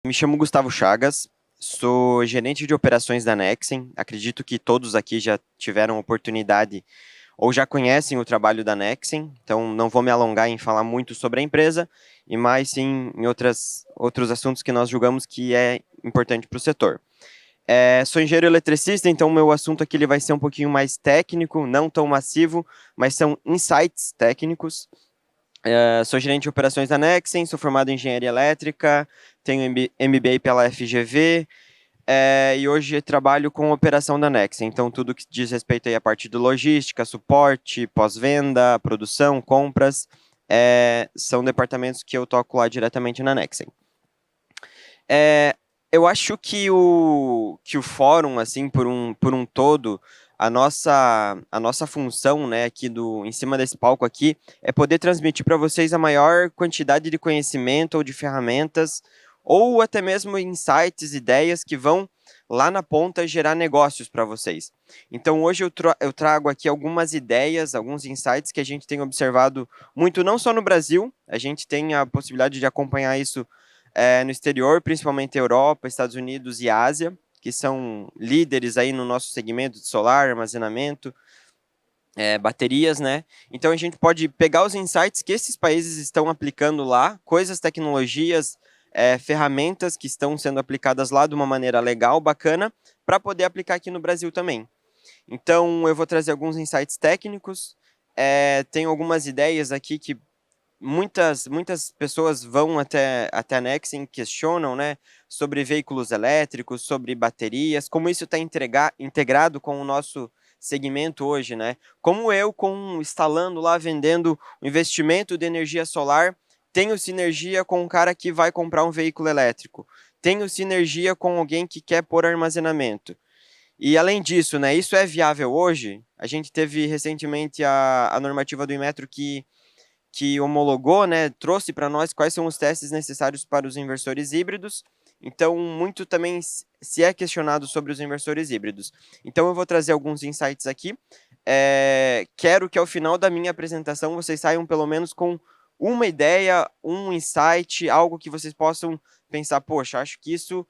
Me chamo Gustavo Chagas, sou gerente de operações da Nexen. Acredito que todos aqui já tiveram oportunidade ou já conhecem o trabalho da Nexen, então não vou me alongar em falar muito sobre a empresa, e mais sim em outros assuntos que nós julgamos que é importante para o setor. Sou engenheiro eletricista, então meu assunto aqui ele vai ser um pouquinho mais técnico, não tão massivo, mas são insights técnicos. Sou gerente de operações da Nexen, sou formado em engenharia elétrica, tenho MBA pela FGV, e hoje trabalho com operação da Nexen. Então, tudo que diz respeito aí à parte de logística, suporte, pós-venda, produção, compras, são departamentos que eu toco lá diretamente na Nexen. Eu acho que o fórum, assim, por um todo, a nossa função, né, aqui em cima desse palco aqui, é poder transmitir para vocês a maior quantidade de conhecimento ou de ferramentas, ou até mesmo insights, ideias que vão lá na ponta gerar negócios para vocês. Então, hoje eu trago aqui algumas ideias, alguns insights que a gente tem observado muito, não só no Brasil, a gente tem a possibilidade de acompanhar isso no exterior, principalmente Europa, Estados Unidos e Ásia, que são líderes aí no nosso segmento de solar, armazenamento, baterias, né? Então a gente pode pegar os insights que esses países estão aplicando lá, coisas, tecnologias, ferramentas que estão sendo aplicadas lá de uma maneira legal, bacana, para poder aplicar aqui no Brasil também. Então eu vou trazer alguns insights técnicos, tenho algumas ideias aqui que muitas pessoas vão até a Nexen e questionam, né, sobre veículos elétricos, sobre baterias, como isso está integrado com o nosso segmento hoje, né? Como eu, instalando lá, vendendo o investimento de energia solar, tenho sinergia com um cara que vai comprar um veículo elétrico, tenho sinergia com alguém que quer pôr armazenamento. E além disso, né, isso é viável hoje? A gente teve recentemente a normativa do Inmetro que homologou, né, trouxe para nós quais são os testes necessários para os inversores híbridos. Então, muito também se é questionado sobre os inversores híbridos. Então, eu vou trazer alguns insights aqui. Quero que ao final da minha apresentação vocês saiam pelo menos com uma ideia, um insight, algo que vocês possam pensar, poxa, acho que isso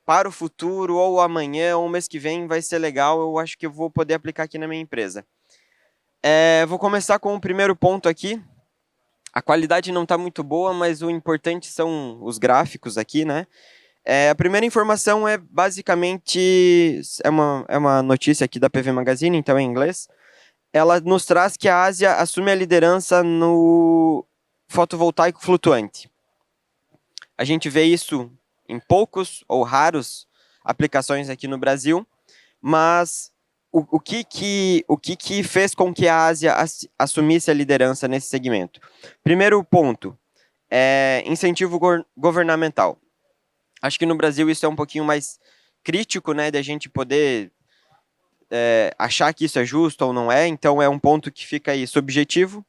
para o futuro, ou amanhã, ou mês que vem, vai ser legal, eu acho que eu vou poder aplicar aqui na minha empresa. Vou começar com o primeiro ponto aqui. A qualidade não está muito boa, mas o importante são os gráficos aqui, né? A primeira informação é basicamente é uma notícia aqui da PV Magazine, então é em inglês. Ela nos traz que a Ásia assume a liderança no fotovoltaico flutuante. A gente vê isso em poucos ou raros aplicações aqui no Brasil, mas o que fez com que a Ásia assumisse a liderança nesse segmento? Primeiro ponto, incentivo governamental. Acho que no Brasil isso é um pouquinho mais crítico, né, da gente poder achar que isso é justo ou não é, então é um ponto que fica aí subjetivo.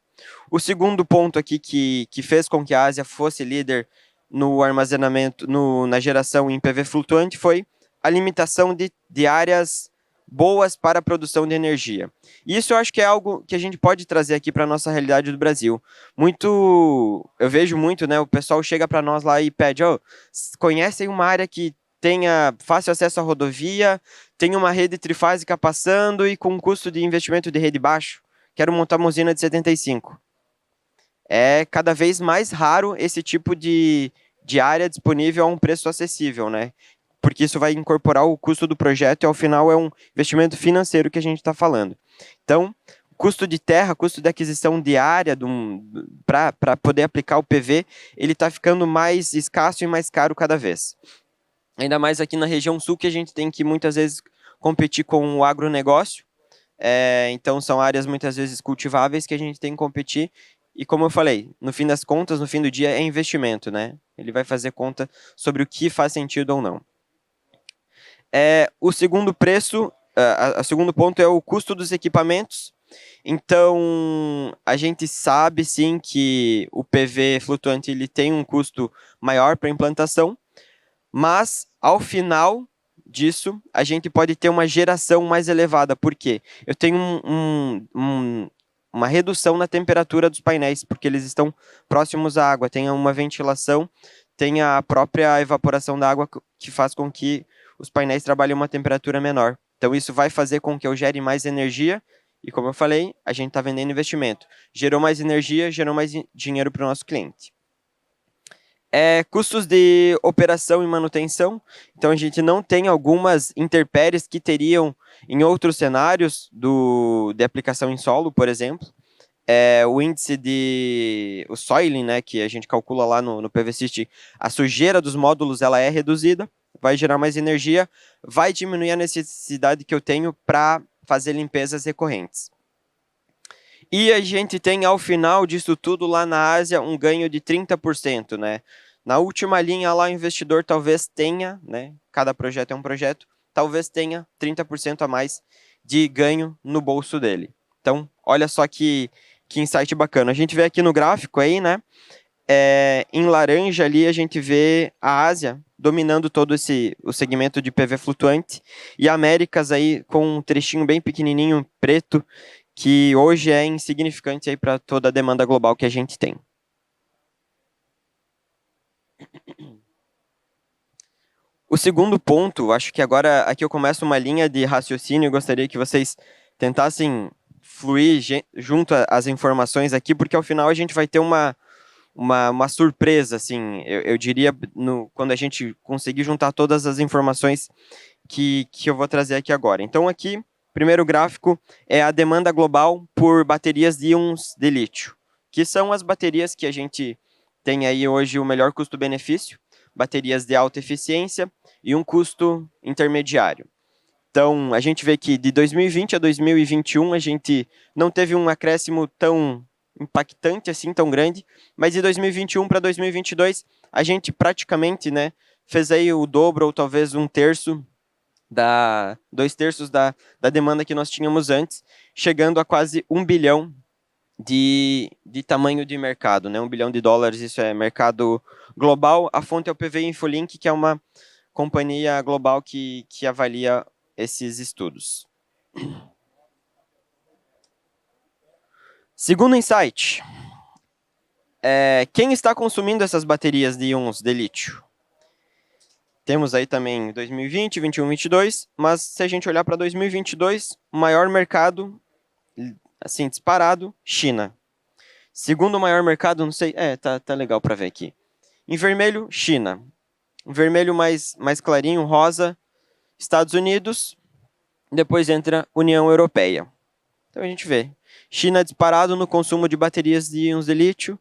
O segundo ponto aqui que fez com que a Ásia fosse líder no armazenamento, na geração em PV flutuante foi a limitação de áreas boas para a produção de energia. E isso eu acho que é algo que a gente pode trazer aqui para a nossa realidade do Brasil. Eu vejo muito, né, o pessoal chega para nós lá e pede, conhecem uma área que tenha fácil acesso à rodovia, tem uma rede trifásica passando e com um custo de investimento de rede baixo. Quero montar uma usina de 75. É cada vez mais raro esse tipo de área disponível a um preço acessível, né? Porque isso vai incorporar o custo do projeto e ao final é um investimento financeiro que a gente está falando. Então, custo de terra, custo de aquisição de área para poder aplicar o PV, ele está ficando mais escasso e mais caro cada vez. Ainda mais aqui na região sul, que a gente tem que muitas vezes competir com o agronegócio. Então, são áreas muitas vezes cultiváveis que a gente tem que competir. E como eu falei, no fim das contas, no fim do dia, é investimento, né? Ele vai fazer conta sobre o que faz sentido ou não. O segundo segundo ponto é o custo dos equipamentos. Então, a gente sabe sim que o PV flutuante ele tem um custo maior para implantação, mas ao final disso, a gente pode ter uma geração mais elevada. Por quê? Eu tenho uma redução na temperatura dos painéis, porque eles estão próximos à água, tem uma ventilação, tem a própria evaporação da água que faz com que os painéis trabalhem a uma temperatura menor. Então, isso vai fazer com que eu gere mais energia e, como eu falei, a gente está vendendo investimento. Gerou mais energia, gerou mais dinheiro para o nosso cliente. Custos de operação e manutenção. Então, a gente não tem algumas intempéries que teriam em outros cenários de aplicação em solo, por exemplo. O índice o soiling, né, que a gente calcula lá no PVSystem, a sujeira dos módulos ela é reduzida, vai gerar mais energia, vai diminuir a necessidade que eu tenho para fazer limpezas recorrentes. E a gente tem, ao final disso tudo, lá na Ásia, um ganho de 30%, né? Na última linha lá, o investidor talvez tenha, né? Cada projeto é um projeto, talvez tenha 30% a mais de ganho no bolso dele. Então, olha só que insight bacana. A gente vê aqui no gráfico aí, né? Em laranja ali, a gente vê a Ásia dominando todo o segmento de PV flutuante e Américas aí com um trechinho bem pequenininho, preto, que hoje é insignificante aí para toda a demanda global que a gente tem. O segundo ponto, acho que agora aqui eu começo uma linha de raciocínio, eu gostaria que vocês tentassem fluir junto às informações aqui, porque ao final a gente vai ter uma surpresa, assim, eu diria, quando a gente conseguir juntar todas as informações que eu vou trazer aqui agora. Então aqui, primeiro gráfico é a demanda global por baterias de íons de lítio, que são as baterias que a gente tem aí hoje o melhor custo-benefício, baterias de alta eficiência e um custo intermediário. Então, a gente vê que de 2020 a 2021 a gente não teve um acréscimo tão impactante assim, tão grande, mas de 2021 para 2022 a gente praticamente, né, fez aí o dobro ou talvez 2/3 da demanda que nós tínhamos antes, chegando a quase 1 bilhão de tamanho de mercado, né? 1 bilhão de dólares, isso é mercado global. A fonte é o PV Infolink, que é uma companhia global que avalia esses estudos. Segundo insight, quem está consumindo essas baterias de íons de lítio? Temos aí também 2020, 21, 22, mas se a gente olhar para 2022, o maior mercado, assim, disparado, China. Segundo maior mercado, não sei, tá legal para ver aqui. Em vermelho, China. Em vermelho mais clarinho, rosa, Estados Unidos. Depois entra União Europeia. Então a gente vê. China disparado no consumo de baterias de íons de lítio.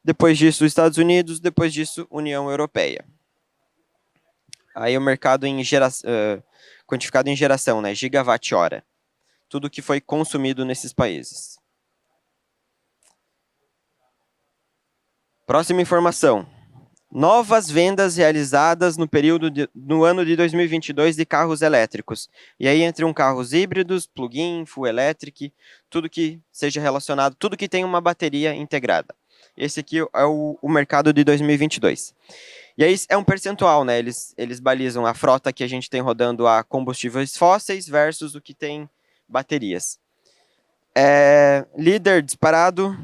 Depois disso, Estados Unidos. Depois disso, União Europeia. Aí o mercado quantificado em geração, né? Gigawatt-hora. Tudo que foi consumido nesses países. Próxima informação. Novas vendas realizadas no ano de 2022 de carros elétricos. E aí entram carros híbridos, plug-in, full electric, tudo que seja relacionado, tudo que tem uma bateria integrada. Esse aqui é o mercado de 2022. E aí é um percentual, né? Eles balizam a frota que a gente tem rodando a combustíveis fósseis versus o que tem baterias. Líder disparado,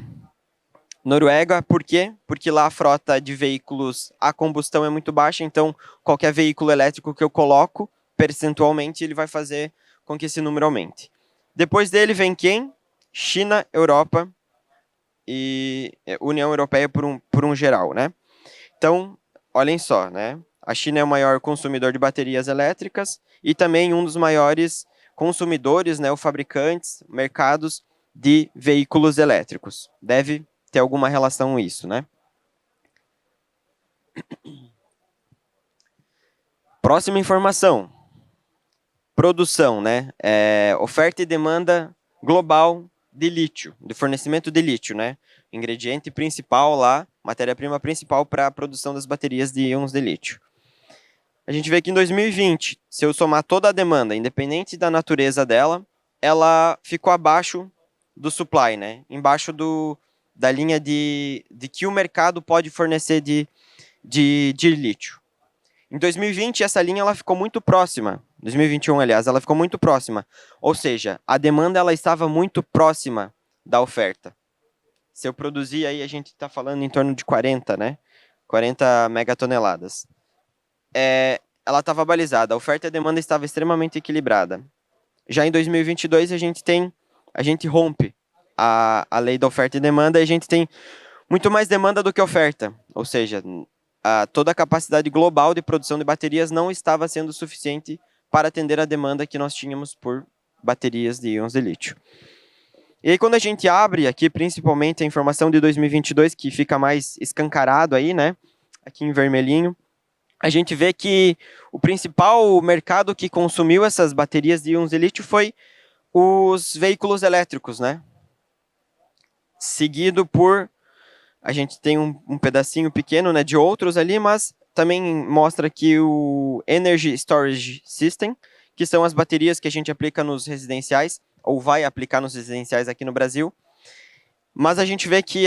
Noruega, por quê? Porque lá a frota de veículos a combustão é muito baixa, então qualquer veículo elétrico que eu coloco, percentualmente, ele vai fazer com que esse número aumente. Depois dele vem quem? China, Europa e União Europeia por um geral, né? Então, olhem só, né? A China é o maior consumidor de baterias elétricas e também um dos maiores consumidores, né, os fabricantes, mercados de veículos elétricos. Deve ter alguma relação com isso, né? Próxima informação. Produção, né? Oferta e demanda global de lítio, de fornecimento de lítio, né? Ingrediente principal lá, matéria-prima principal para a produção das baterias de íons de lítio. A gente vê que em 2020, se eu somar toda a demanda, independente da natureza dela, ela ficou abaixo do supply, né? Embaixo da linha de que o mercado pode fornecer de lítio. Em 2020, essa linha ela ficou muito próxima. 2021, aliás, ela ficou muito próxima. Ou seja, a demanda ela estava muito próxima da oferta. Se eu produzir aí, a gente está falando em torno de 40, né? 40 megatoneladas. Ela estava balizada, a oferta e a demanda estava extremamente equilibrada. Já em 2022, a gente rompe a lei da oferta e demanda e a gente tem muito mais demanda do que oferta. Ou seja, toda a capacidade global de produção de baterias não estava sendo suficiente para atender a demanda que nós tínhamos por baterias de íons de lítio. E aí, quando a gente abre aqui, principalmente a informação de 2022, que fica mais escancarado aí, né? Aqui em vermelhinho, a gente vê que o principal mercado que consumiu essas baterias de íons de lítio foi os veículos elétricos, né? Seguido por... A gente tem um pedacinho pequeno, né, de outros ali, mas também mostra aqui o Energy Storage System, que são as baterias que a gente aplica nos residenciais, ou vai aplicar nos residenciais aqui no Brasil. Mas a gente vê que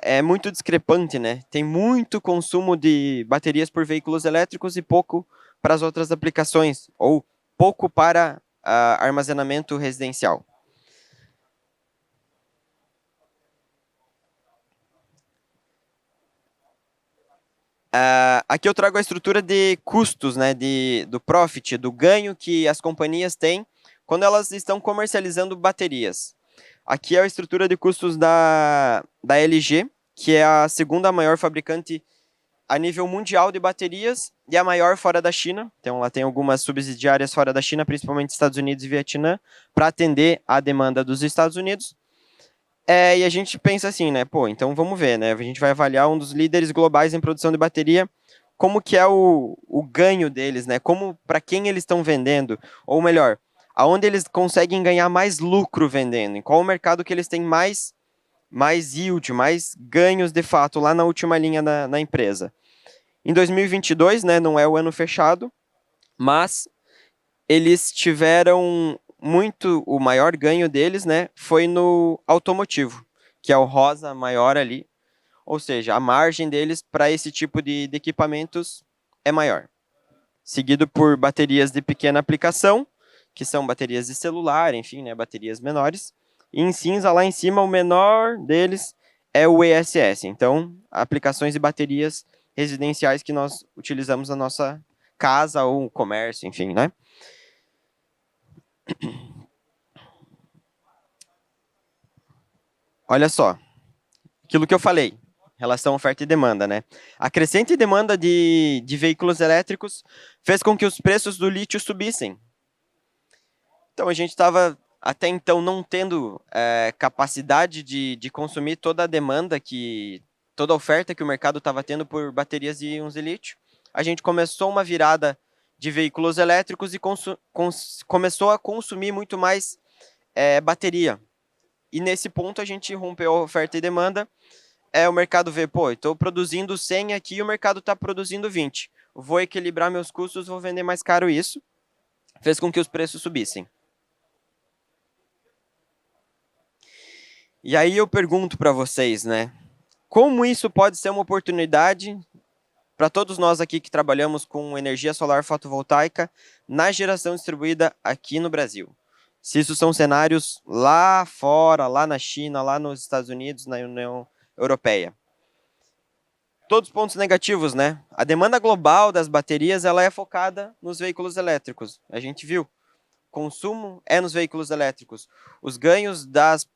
é muito discrepante, né? Tem muito consumo de baterias por veículos elétricos e pouco para as outras aplicações, ou pouco para armazenamento residencial. Aqui eu trago a estrutura de custos, né, do profit, do ganho que as companhias têm quando elas estão comercializando baterias. Aqui é a estrutura de custos da LG, que é a segunda maior fabricante a nível mundial de baterias e a maior fora da China. Então, ela tem algumas subsidiárias fora da China, principalmente Estados Unidos e Vietnã, para atender a demanda dos Estados Unidos. E a gente pensa assim, né? Pô, então vamos ver, né? A gente vai avaliar um dos líderes globais em produção de bateria, como que é o ganho deles, né? Como, para quem eles estão vendendo, ou melhor, aonde eles conseguem ganhar mais lucro vendendo, em qual o mercado que eles têm mais yield, mais ganhos de fato lá na última linha na empresa. Em 2022, né, não é o ano fechado, mas eles tiveram o maior ganho deles, né, foi no automotivo, que é o rosa maior ali, ou seja, a margem deles para esse tipo de equipamentos é maior. Seguido por baterias de pequena aplicação, que são baterias de celular, enfim, né, baterias menores. E em cinza, lá em cima, o menor deles é o ESS. Então, aplicações de baterias residenciais que nós utilizamos na nossa casa ou comércio, enfim, né? Olha só, aquilo que eu falei, relação oferta e demanda, né? A crescente demanda de veículos elétricos fez com que os preços do lítio subissem. Então, a gente estava até então não tendo capacidade de consumir toda a demanda, toda a oferta que o mercado estava tendo por baterias de íons de lítio. A gente começou uma virada de veículos elétricos e começou a consumir muito mais bateria. E nesse ponto a gente rompeu a oferta e demanda. O mercado vê, pô, estou produzindo 100 aqui e o mercado está produzindo 20. Vou equilibrar meus custos, vou vender mais caro isso. Fez com que os preços subissem. E aí eu pergunto para vocês, né? Como isso pode ser uma oportunidade para todos nós aqui que trabalhamos com energia solar fotovoltaica na geração distribuída aqui no Brasil? Se isso são cenários lá fora, lá na China, lá nos Estados Unidos, na União Europeia. Todos os pontos negativos, né? A demanda global das baterias ela é focada nos veículos elétricos. A gente viu. Consumo é nos veículos elétricos. Os ganhos das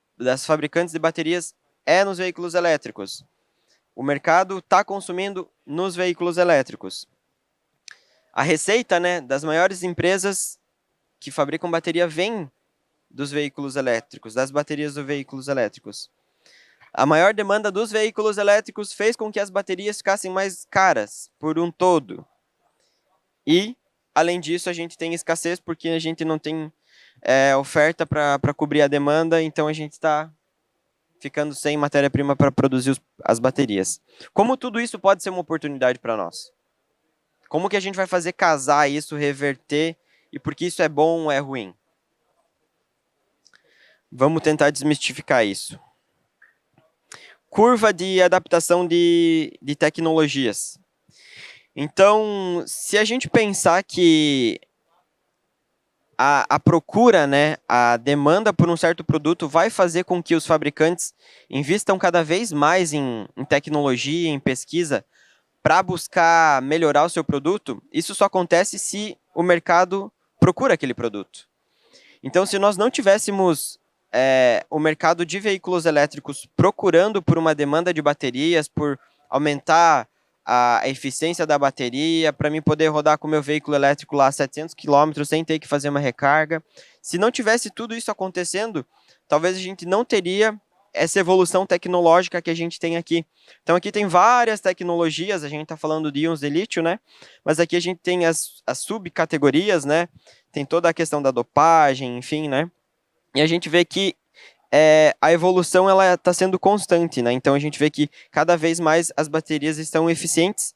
fabricantes de baterias é nos veículos elétricos. O mercado está consumindo nos veículos elétricos. A receita, né, das maiores empresas que fabricam bateria vem dos veículos elétricos, das baterias dos veículos elétricos. A maior demanda dos veículos elétricos fez com que as baterias ficassem mais caras por um todo. E, além disso, a gente tem escassez porque a gente não tem oferta para cobrir a demanda, então a gente está ficando sem matéria-prima para produzir as baterias. Como tudo isso pode ser uma oportunidade para nós? Como que a gente vai fazer casar isso, reverter, e por que isso é bom ou é ruim? Vamos tentar desmistificar isso. Curva de adaptação de tecnologias. Então, se a gente pensar que a procura, né, a demanda por um certo produto vai fazer com que os fabricantes investam cada vez mais em tecnologia, em pesquisa, para buscar melhorar o seu produto, isso só acontece se o mercado procura aquele produto. Então, se nós não tivéssemos o mercado de veículos elétricos procurando por uma demanda de baterias, por aumentar a eficiência da bateria, para mim poder rodar com o meu veículo elétrico lá a 700 km sem ter que fazer uma recarga. Se não tivesse tudo isso acontecendo, talvez a gente não teria essa evolução tecnológica que a gente tem aqui. Então aqui tem várias tecnologias, a gente está falando de íons de lítio, né? Mas aqui a gente tem as subcategorias, né? Tem toda a questão da dopagem, enfim, né? E a gente vê que a evolução ela está sendo constante, né? Então a gente vê que cada vez mais as baterias estão eficientes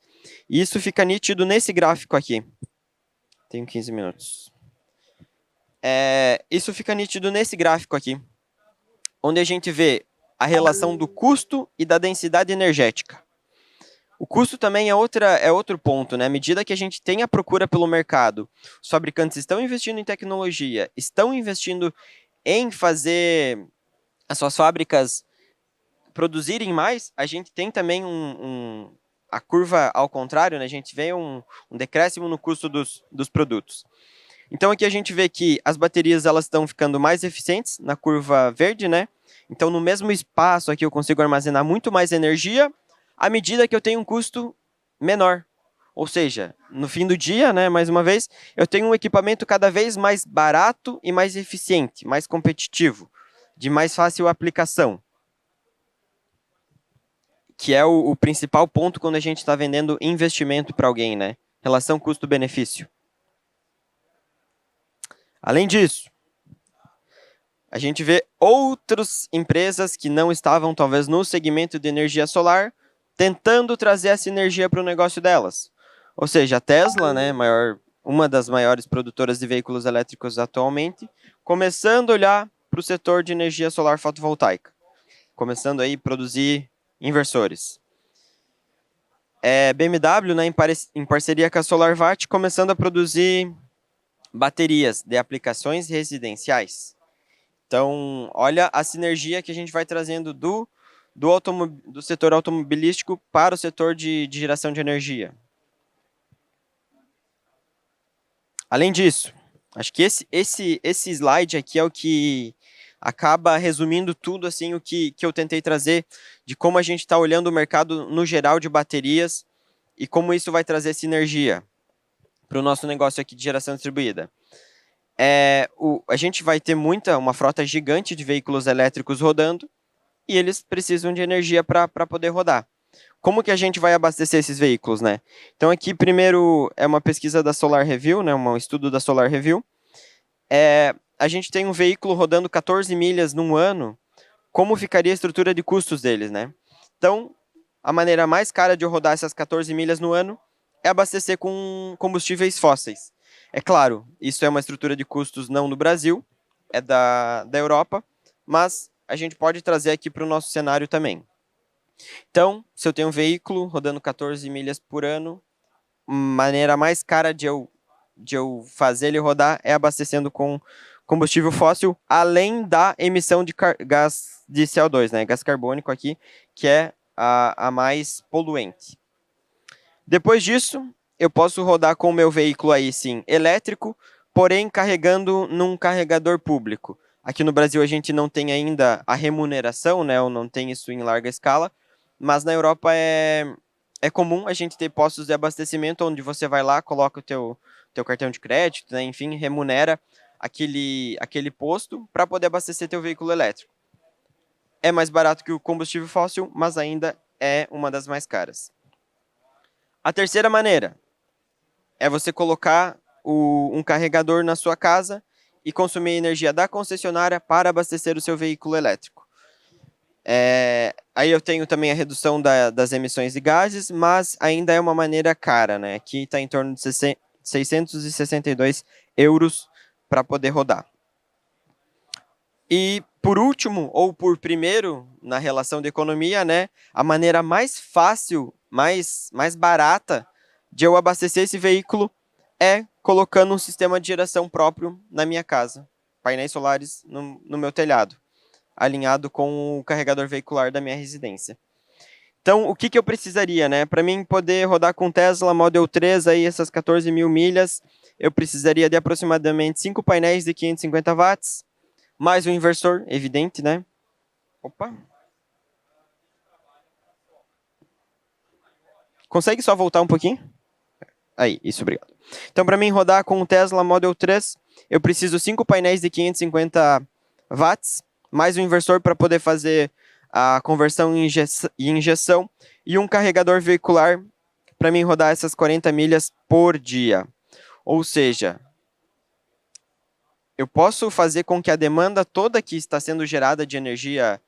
e isso fica nítido nesse gráfico aqui. Tenho 15 minutos. Isso fica nítido nesse gráfico aqui, onde a gente vê a relação do custo e da densidade energética. O custo também é outro ponto, né? À medida que a gente tem a procura pelo mercado, os fabricantes estão investindo em tecnologia, estão investindo em fazer as suas fábricas produzirem mais, a gente tem também a curva ao contrário, né? A gente vê um decréscimo no custo dos produtos. Então aqui a gente vê que as baterias elas estão ficando mais eficientes na curva verde, né? Então no mesmo espaço aqui eu consigo armazenar muito mais energia à medida que eu tenho um custo menor. Ou seja, no fim do dia, né, mais uma vez, eu tenho um equipamento cada vez mais barato e mais eficiente, mais competitivo, de mais fácil aplicação. Que é o principal ponto quando a gente está vendendo investimento para alguém, né? Relação custo-benefício. Além disso, a gente vê outras empresas que não estavam, talvez, no segmento de energia solar, tentando trazer essa energia para o negócio delas. Ou seja, a Tesla, né, uma das maiores produtoras de veículos elétricos atualmente, começando a olhar para o setor de energia solar fotovoltaica, começando aí a produzir inversores. BMW, né, em parceria com a SolarVatt, começando a produzir baterias de aplicações residenciais. Então, olha a sinergia que a gente vai trazendo do setor automobilístico para o setor de geração de energia. Além disso, acho que esse slide aqui é o que acaba resumindo tudo assim o que eu tentei trazer de como a gente está olhando o mercado no geral de baterias e como isso vai trazer sinergia para o nosso negócio aqui de geração distribuída. A gente vai ter uma frota gigante de veículos elétricos rodando e eles precisam de energia para poder rodar. Como que a gente vai abastecer esses veículos, né? Então aqui primeiro é uma pesquisa da Solar Review, né? Um estudo da Solar Review. A gente tem um veículo rodando 14 milhas num ano, como ficaria a estrutura de custos deles, né? Então, a maneira mais cara de eu rodar essas 14 milhas no ano é abastecer com combustíveis fósseis. É claro, isso é uma estrutura de custos não do Brasil, é da Europa, mas a gente pode trazer aqui para o nosso cenário também. Então, se eu tenho um veículo rodando 14 milhas por ano, maneira mais cara de eu fazer ele rodar é abastecendo com combustível fóssil, além da emissão de gás de CO2, né? Gás carbônico aqui, que é a mais poluente. Depois disso, eu posso rodar com o meu veículo aí, sim, elétrico, porém carregando num carregador público. Aqui no Brasil a gente não tem ainda a remuneração, né? Ou não tem isso em larga escala, mas na Europa é comum a gente ter postos de abastecimento onde você vai lá, coloca o teu cartão de crédito, né? Enfim, remunera aquele posto para poder abastecer teu veículo elétrico. É mais barato que o combustível fóssil, mas ainda é uma das mais caras. A terceira maneira é você colocar um carregador na sua casa e consumir a energia da concessionária para abastecer o seu veículo elétrico. Aí eu tenho também a redução das emissões de gases, mas ainda é uma maneira cara, né? Aqui está em torno de 662 euros para poder rodar. E por último, ou por primeiro, na relação de economia, né? A maneira mais fácil, mais barata de eu abastecer esse veículo é colocando um sistema de geração próprio na minha casa. Painéis solares no meu telhado, alinhado com o carregador veicular da minha residência. Então, o que eu precisaria, né? Para mim poder rodar com Tesla Model 3 aí, essas 14 mil milhas, eu precisaria de aproximadamente 5 painéis de 550 watts, mais um inversor, evidente, né? Opa. Consegue só voltar um pouquinho? Aí, isso, obrigado. Então, para mim rodar com o Tesla Model 3, eu preciso 5 painéis de 550 watts, mais um inversor para poder fazer a conversão em injeção e um carregador veicular para mim rodar essas 40 milhas por dia. Ou seja, eu posso fazer com que a demanda toda que está sendo gerada de energia,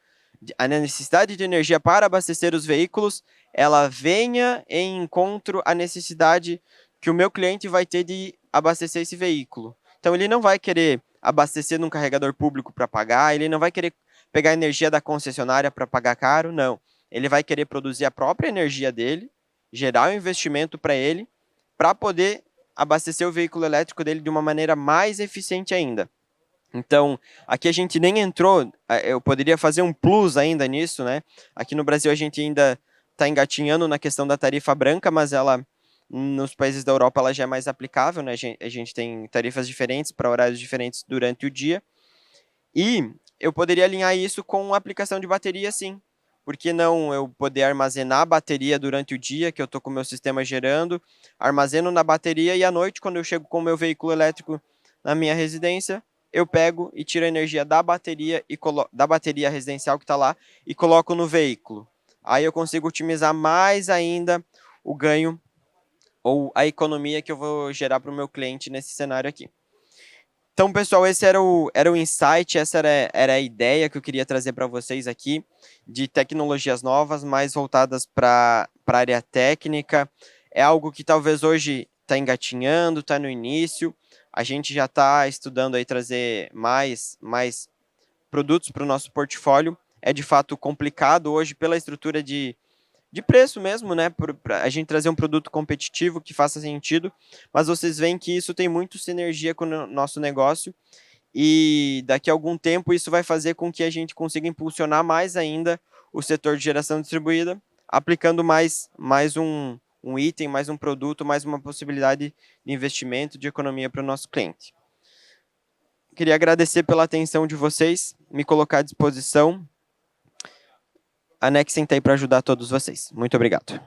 a necessidade de energia para abastecer os veículos, ela venha em encontro à necessidade que o meu cliente vai ter de abastecer esse veículo. Então, ele não vai querer abastecer num carregador público para pagar, ele não vai querer pegar energia da concessionária para pagar caro, não. Ele vai querer produzir a própria energia dele, gerar um investimento para ele, para poder abastecer o veículo elétrico dele de uma maneira mais eficiente ainda. Então, aqui a gente nem entrou, eu poderia fazer um plus ainda nisso, né? Aqui no Brasil a gente ainda está engatinhando na questão da tarifa branca, mas ela, nos países da Europa, ela já é mais aplicável, né? A gente tem tarifas diferentes para horários diferentes durante o dia. E eu poderia alinhar isso com a aplicação de bateria, sim. Por que não eu poder armazenar a bateria durante o dia, que eu estou com o meu sistema gerando, armazeno na bateria e à noite, quando eu chego com o meu veículo elétrico na minha residência, eu pego e tiro a energia da bateria da bateria residencial que está lá e coloco no veículo. Aí eu consigo otimizar mais ainda o ganho ou a economia que eu vou gerar para o meu cliente nesse cenário aqui. Então, pessoal, esse era o insight, essa era a ideia que eu queria trazer para vocês aqui, de tecnologias novas, mais voltadas para a área técnica. É algo que talvez hoje está engatinhando, está no início. A gente já está estudando aí trazer mais produtos para o nosso portfólio. É de fato complicado hoje pela estrutura de preço mesmo, né? Para a gente trazer um produto competitivo que faça sentido, mas vocês veem que isso tem muito sinergia com o nosso negócio e daqui a algum tempo isso vai fazer com que a gente consiga impulsionar mais ainda o setor de geração distribuída, aplicando mais um item, mais um produto, mais uma possibilidade de investimento, de economia para o nosso cliente. Queria agradecer pela atenção de vocês, me colocar à disposição. Anexem tá aí para ajudar todos vocês. Muito obrigado.